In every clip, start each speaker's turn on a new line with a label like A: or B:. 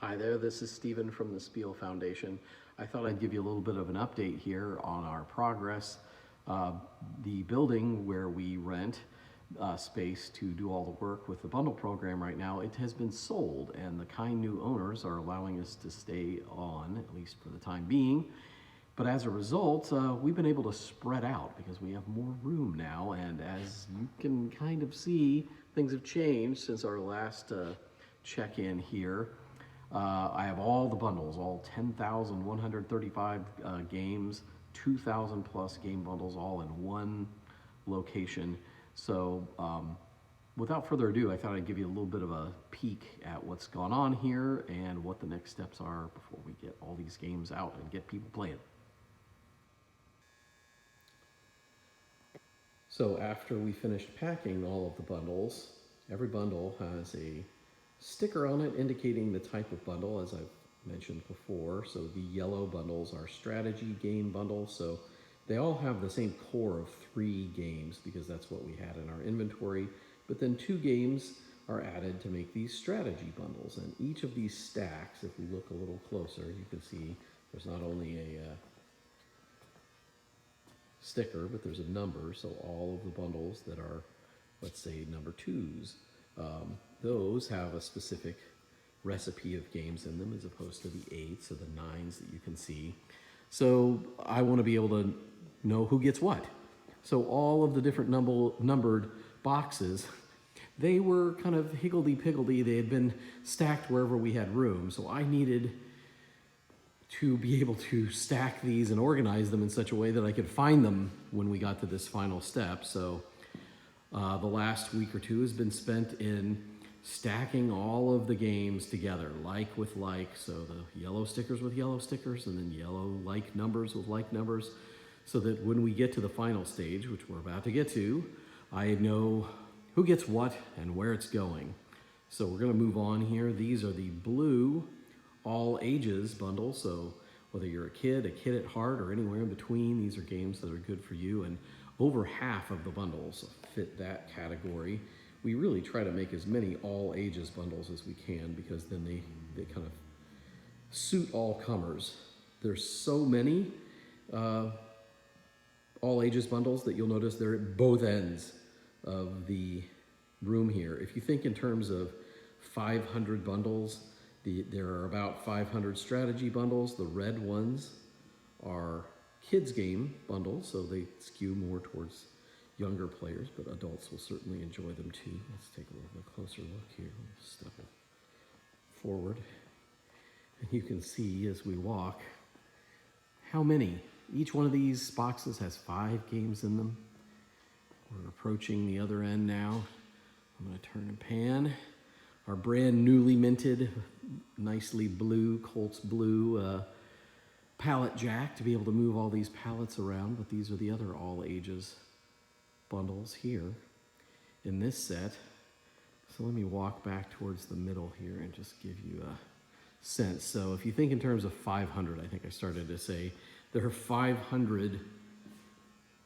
A: Hi there, this is Stephen from the Spiel Foundation. I thought I'd give you a little bit of an update here on our progress. The building where we rent space to do all the work with the bundle program right now, it has been sold, and the kind new owners are allowing us to stay on, at least for the time being. But as a result, we've been able to spread out because we have more room now, and as you can kind of see, things have changed since our last check-in here. I have all the bundles, all 10,135 games, 2,000 plus game bundles, all in one location. So without further ado, I thought I'd give you a little bit of a peek at what's gone on here and what the next steps are before we get all these games out and get people playing. So after we finished packing all of the bundles, every bundle has a sticker on it indicating the type of bundle, as I've mentioned before. So the yellow bundles are strategy game bundles. So they all have the same core of 3 games because that's what we had in our inventory. But then 2 games are added to make these strategy bundles. And each of these stacks, if we look a little closer, you can see there's not only a sticker, but there's a number. So all of the bundles that are, let's say, number 2s, those have a specific recipe of games in them as opposed to the 8s or the 9s that you can see. So I want to be able to know who gets what. So all of the different numbered boxes, they were kind of higgledy-piggledy. They had been stacked wherever we had room. So I needed to be able to stack these and organize them in such a way that I could find them when we got to this final step. So the last week or 2 has been spent in stacking all of the games together, like with like, so the yellow stickers with yellow stickers, and then yellow like numbers with like numbers, so that when we get to the final stage, which we're about to get to, I know who gets what and where it's going. So we're gonna move on here. These are the blue all ages bundle, so whether you're a kid at heart, or anywhere in between, these are games that are good for you, and over half of the bundles fit that category. We really try to make as many all ages bundles as we can because then they kind of suit all comers. There's so many all ages bundles that you'll notice they're at both ends of the room here. If you think in terms of 500 bundles, there are about 500 strategy bundles. The red ones are kids game bundles, so they skew more towards younger players, but adults will certainly enjoy them too. Let's take a little bit closer look here. We'll step forward. And you can see as we walk how many. Each one of these boxes has 5 games in them. We're approaching the other end now. I'm going to turn and pan. Our brand newly minted, nicely blue, Colts blue pallet jack to be able to move all these pallets around, but these are the other all ages bundles here in this set. So let me walk back towards the middle here and just give you a sense. So if you think in terms of 500, I think I started to say there are 500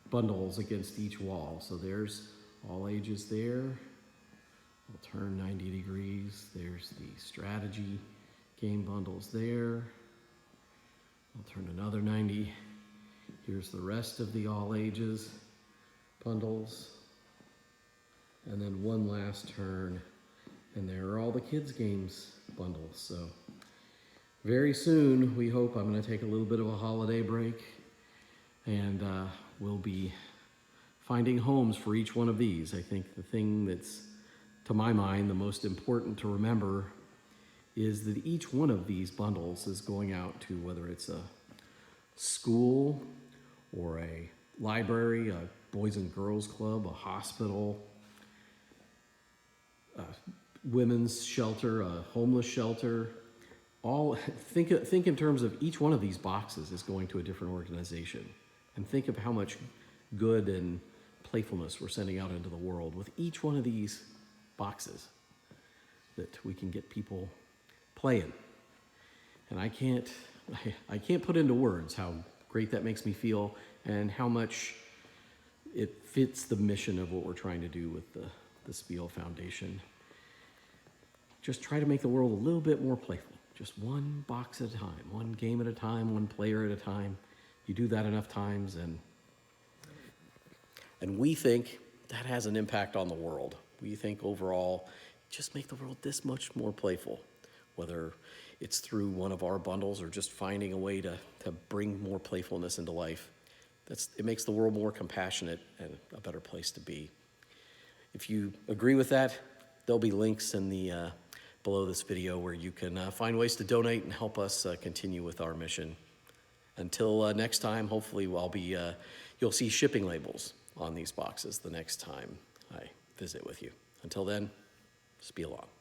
A: bundles against each wall. So there's all ages there. I'll turn 90 degrees. There's the strategy game bundles there. I'll turn another 90. Here's the rest of the all ages bundles. And then one last turn, and there are all the kids games bundles. So very soon, we hope, I'm going to take a little bit of a holiday break, and we'll be finding homes for each one of these. I think the thing that's, to my mind, the most important to remember is that each one of these bundles is going out to, whether it's a school or a library, a Boys and Girls Club, a hospital, a women's shelter, a homeless shelter. All think in terms of each one of these boxes is going to a different organization, and think of how much good and playfulness we're sending out into the world with each one of these boxes that we can get people playing. And I can't put into words how great that makes me feel and how much it fits the mission of what we're trying to do with the Spiel Foundation. Just try to make the world a little bit more playful. Just one box at a time, one game at a time, one player at a time. You do that enough times, and we think that has an impact on the world. We think overall, just make the world this much more playful, whether it's through one of our bundles or just finding a way to bring more playfulness into life. It makes the world more compassionate and a better place to be. If you agree with that, there'll be links in the below this video where you can find ways to donate and help us continue with our mission. Until next time, hopefully you'll see shipping labels on these boxes the next time I visit with you. Until then, Spiel on.